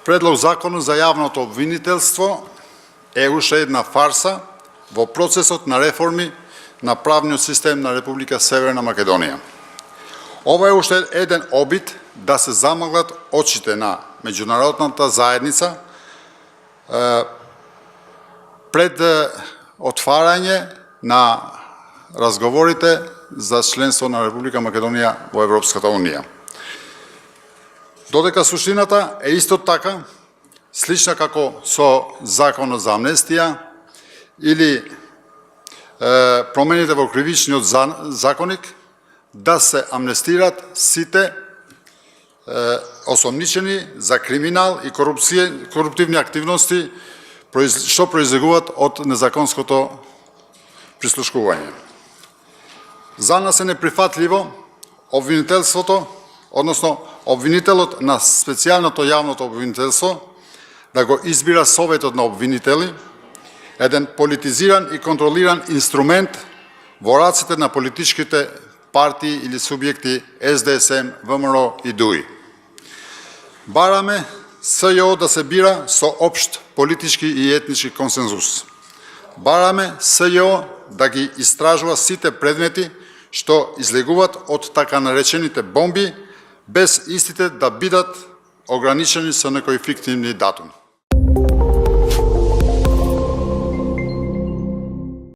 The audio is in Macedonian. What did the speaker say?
Предлог законот за јавното обвинителство е уште една фарса во процесот на реформи на правниот систем на Република Северна Македонија. Ова е уште еден обид да се замаглат очите на меѓународната заедница пред отварање на разговорите за членство на Република Македонија во Европската Унија. Додека суштината е исто така, слична како со законот за амнестија или промените во кривичниот законник, да се амнестират сите осомничени за криминал и коруптивни активности што произлегуваат од незаконското прислушкување. За нас е неприфатливо обвинителството, односно обвинителот на специјалното јавното обвинителство да го избира Советот на обвинители, еден политизиран и контролиран инструмент во раците на политичките партии или субјекти СДСМ, ВМРО и ДУИ. Бараме СЈО да се бира со општ политички и етнички консензус. Бараме СЈО да ги истражува сите предмети што излегуваат од така наречените бомби, без истите да бидат ограничени со некои фиктивни датуми.